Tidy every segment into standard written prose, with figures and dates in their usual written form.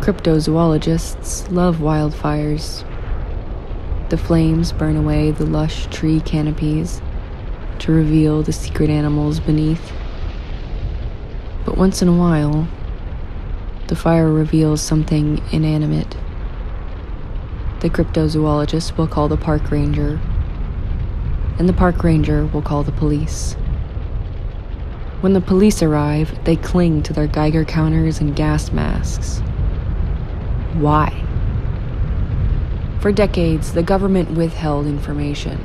Cryptozoologists love wildfires. The flames burn away the lush tree canopies to reveal the secret animals beneath. But once in a while, the fire reveals something inanimate. The cryptozoologist will call the park ranger, and the park ranger will call the police. When the police arrive, they cling to their Geiger counters and gas masks. Why? For decades, the government withheld information.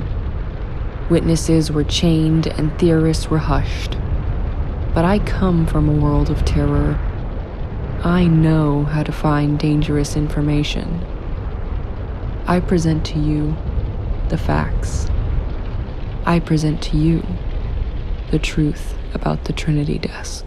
Witnesses were chained and theorists were hushed. But I come from a world of terror. I know how to find dangerous information. I present to you the facts. I present to you the truth about the Trinity Desk.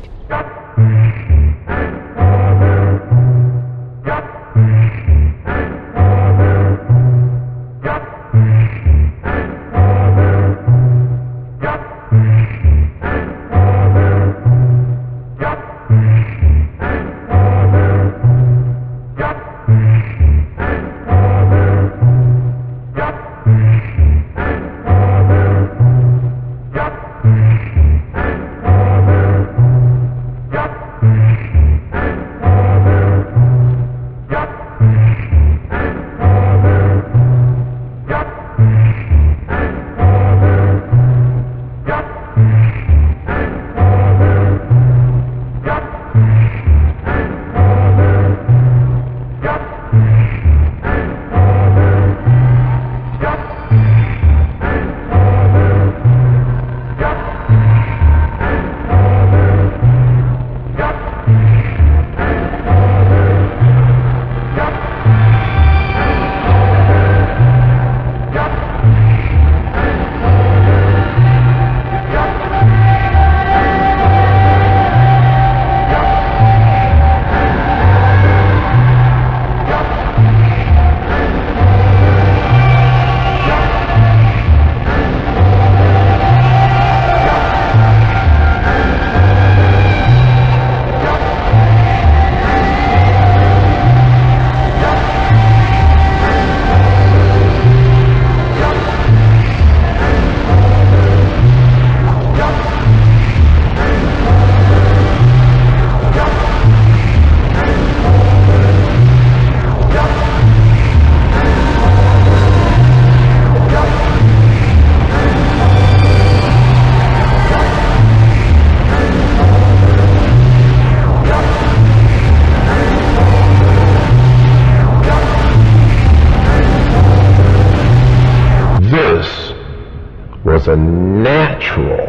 Was a natural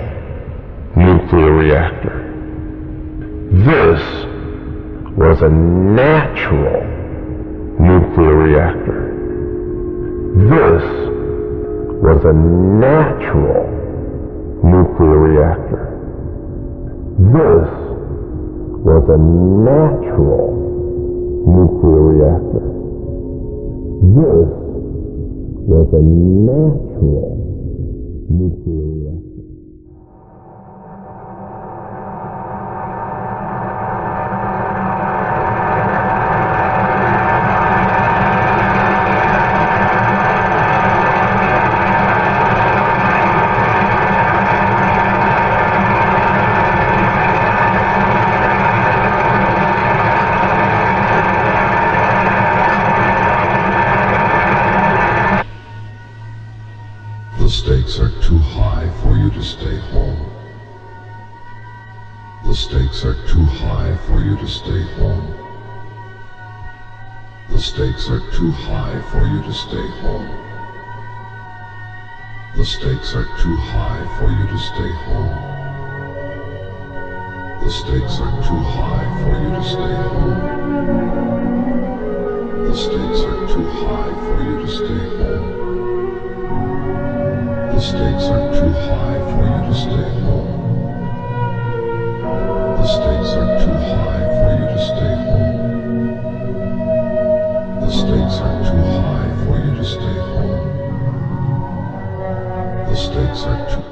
nuclear reactor. This was a natural nuclear reactor. This was a natural nuclear reactor. This was a natural nuclear reactor. This was a natural nuclear reactor. The stakes are too high for you to stay home. The stakes are too high for you to stay home. The stakes are too high for you to stay home. The stakes are too high for you to stay home. The stakes are too high for you to stay home. The stakes are too high for you to stay home. The stakes are too high for you to stay home. The stakes are too high for you to stay home. The stakes are too high for you to stay home. The stakes are too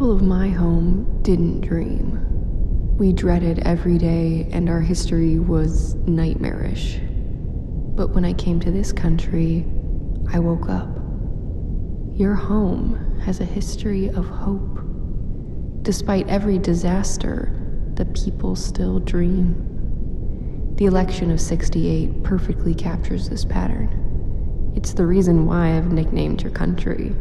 people of my home didn't dream. We dreaded every day, and our history was nightmarish. But when I came to this country, I woke up. Your home has a history of hope. Despite every disaster, the people still dream. The election of '68 perfectly captures this pattern. It's the reason why I've nicknamed your country.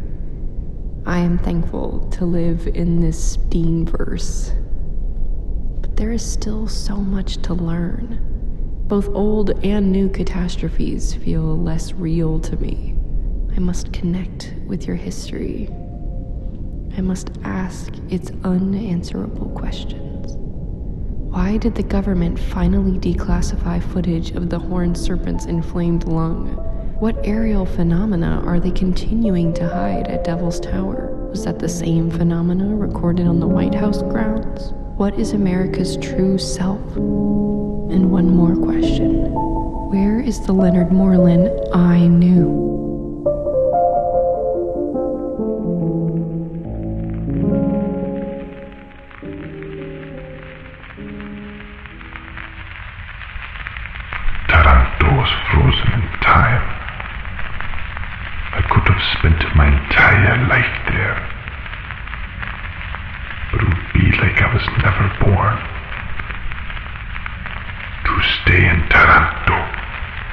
I am thankful to live in this Steamverse. But there is still so much to learn. Both old and new catastrophes feel less real to me. I must connect with your history. I must ask its unanswerable questions. Why did the government finally declassify footage of the horned serpent's inflamed lung? What aerial phenomena are they continuing to hide at Devil's Tower? Was that the same phenomena recorded on the White House grounds? What is America's true self? And one more question. Where is the Leonard Moreland I knew? Taranto was frozen in time. I could have spent my entire life there, but it would be like I was never born. To stay in Taranto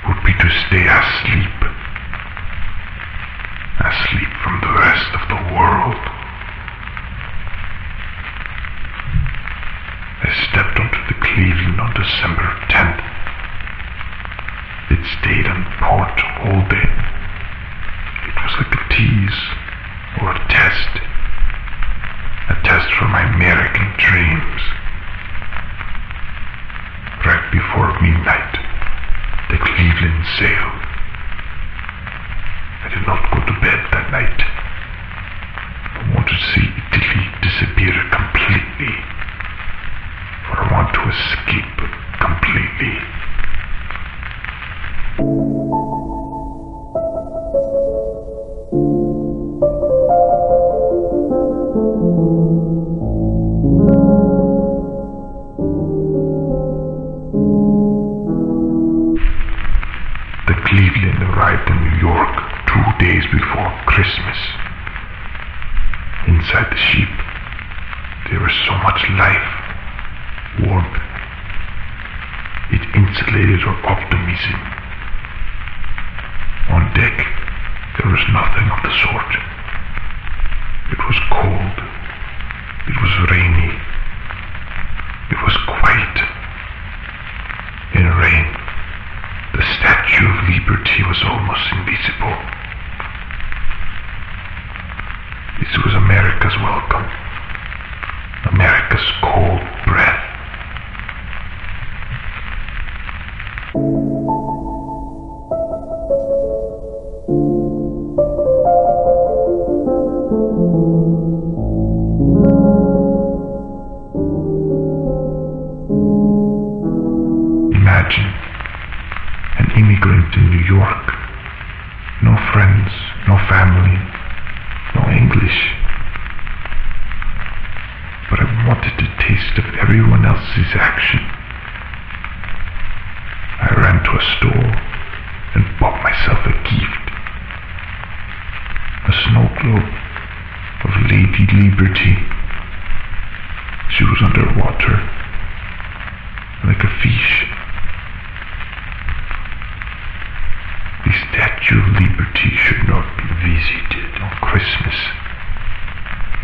would be to stay asleep. Asleep from the rest of the world. I stepped onto the Cleveland on December 10th. It stayed on port all day. It was like a tease or a test. A test for my American dreams. Right before midnight, the Cleveland sailed. I did not go to bed that night. I wanted to see Italy disappear completely. For I want to escape completely. The Cleveland arrived in New York 2 days before Christmas. Inside the ship, there was so much life, warmth. It insulated our optimism. On deck, there was nothing of the sort. It was cold. It was rainy. It was quiet. In rain, the Statue of Liberty was almost invisible. This was America's welcome. America's cold breath. Imagine an immigrant in New York. No friends, no family, no English. But I wanted a taste of everyone else's action. I ran to a store and bought myself a gift. A snow globe of Lady Liberty. She was underwater, like a fish. The Statue of Liberty should not be visited on Christmas.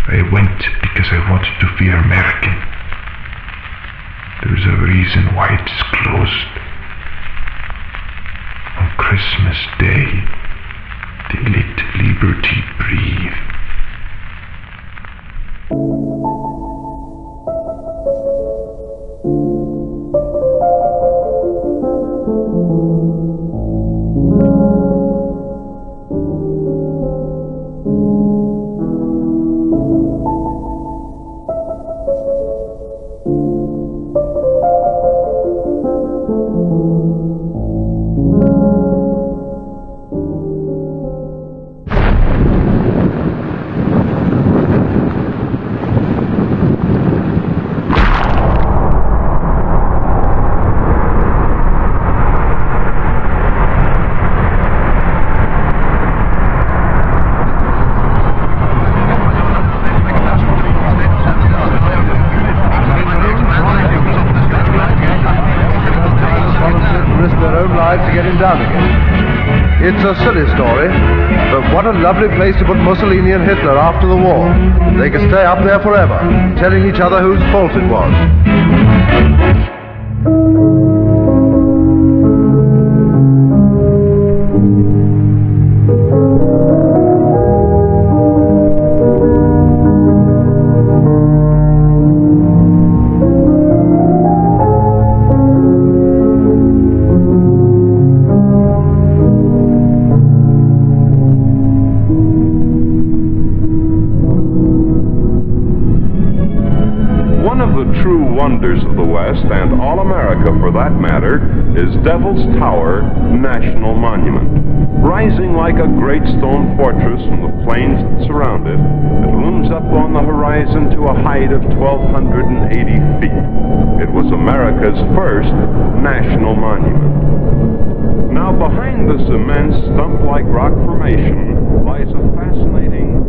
I went because I wanted to feel American. There is a reason why it is closed. On Christmas Day, they let liberty breathe. came down again. It's a silly story, but what a lovely place to put Mussolini and Hitler after the war. They could stay up there forever, telling each other whose fault it was. Wonders of the West, and all America for that matter, is Devil's Tower National Monument. Rising like a great stone fortress from the plains that surround it, it looms up on the horizon to a height of 1,280 feet. It was America's first national monument. Now behind this immense stump-like rock formation lies a fascinating...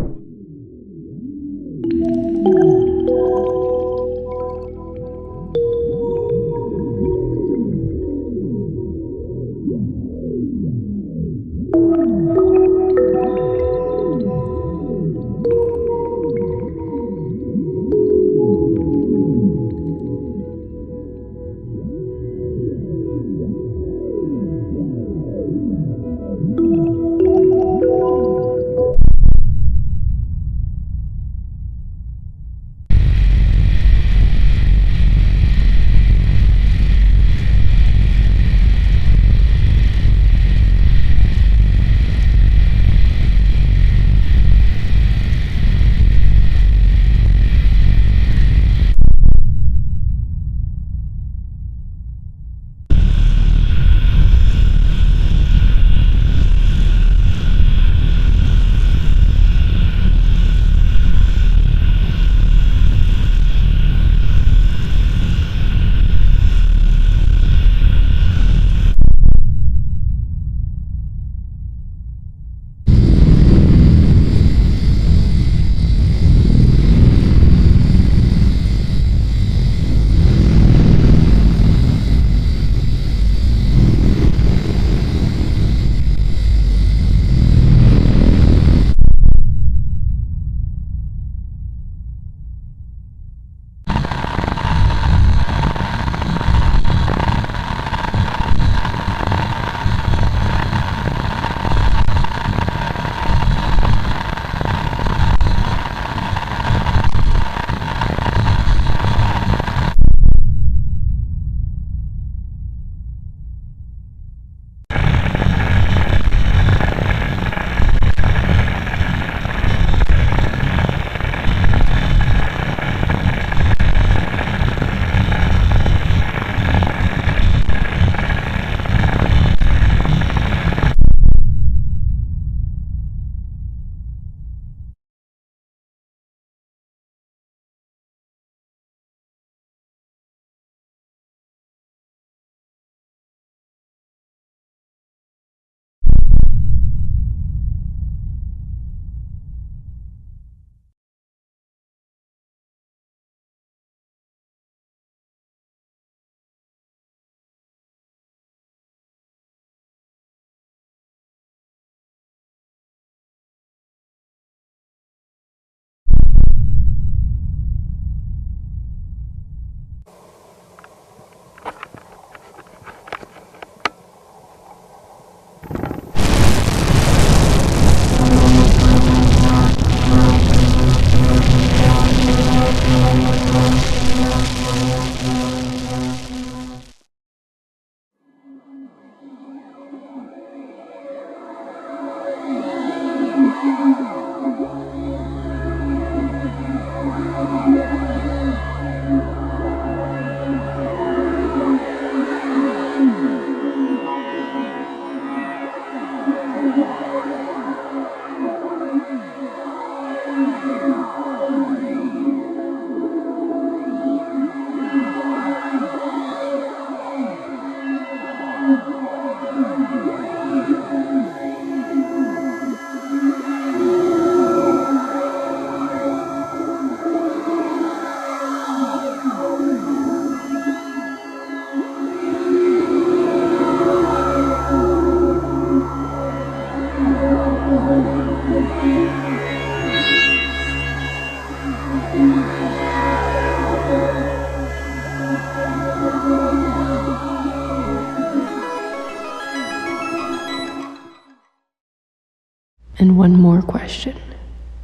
And one more question.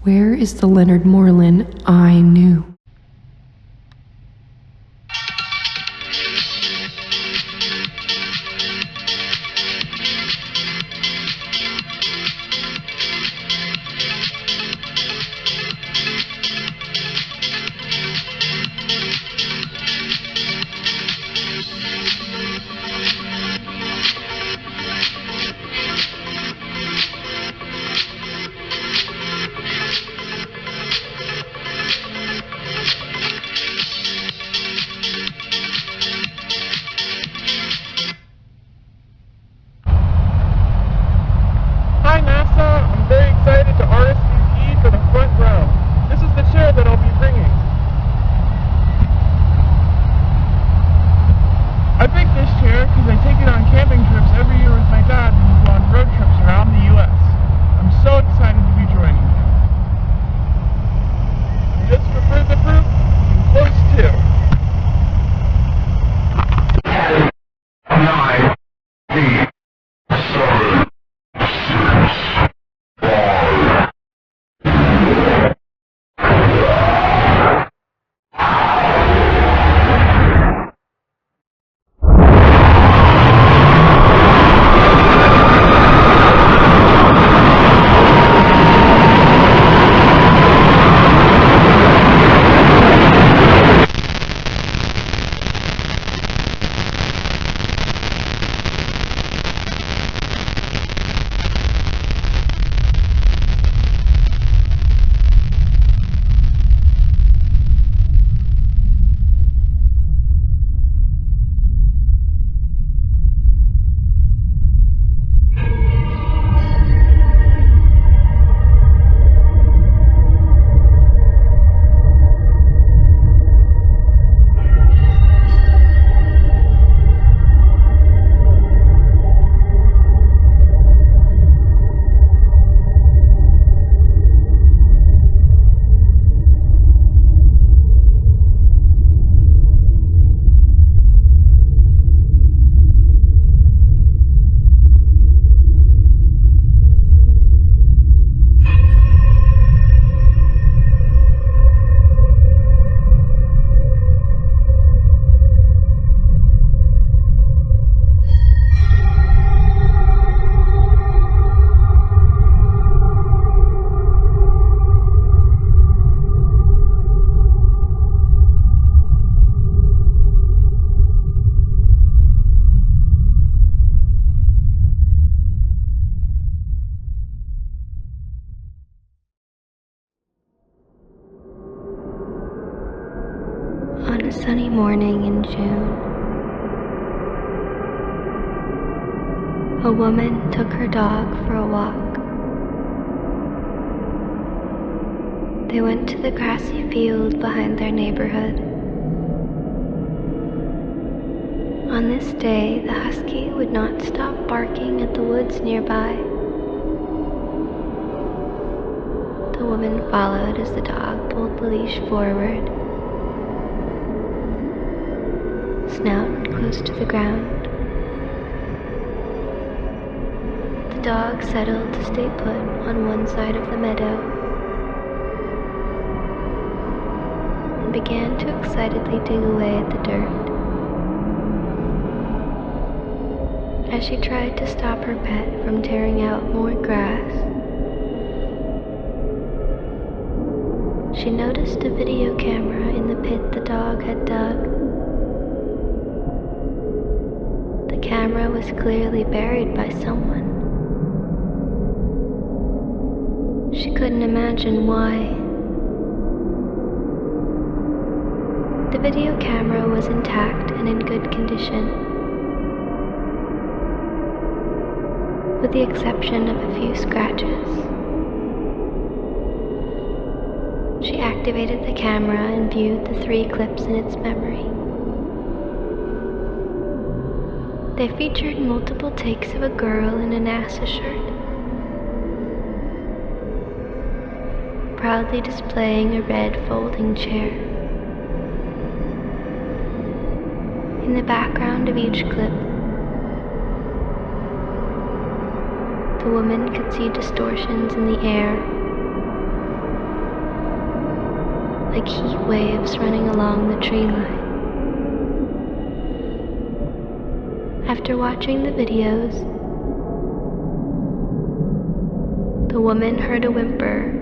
Where is the Leonard Moreland I knew? Hi NASA, I'm very excited to RSVP for the front row. This is the chair that I'll be bringing. I picked this chair because I take it on camping trips every year with my dad when we go on road trips around the U.S. I'm so excited to be joining him. And just for further proof, you can close too. 9, 8, 7, 6, 5. On a sunny morning in June, a woman took her dog for a walk. They went to the grassy field behind their neighborhood. On this day, the husky would not stop barking at the woods nearby. The woman followed as the dog pulled the leash forward, snout close to the ground. The dog settled to stay put on one side of the meadow and began to excitedly dig away at the dirt. As she tried to stop her pet from tearing out more grass, she noticed a video camera in the pit the dog had dug. The camera was clearly buried by someone. She couldn't imagine why. The video camera was intact and in good condition, with the exception of a few scratches. She activated the camera and viewed the 3 clips in its memory. They featured multiple takes of a girl in a NASA shirt, proudly displaying a red folding chair. In the background of each clip, The woman could see distortions in the air, like heat waves running along the tree line. After watching the videos, the woman heard a whimper.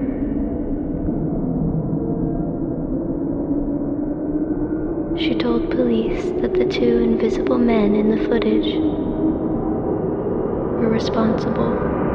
She told police that the two invisible men in the footage were responsible.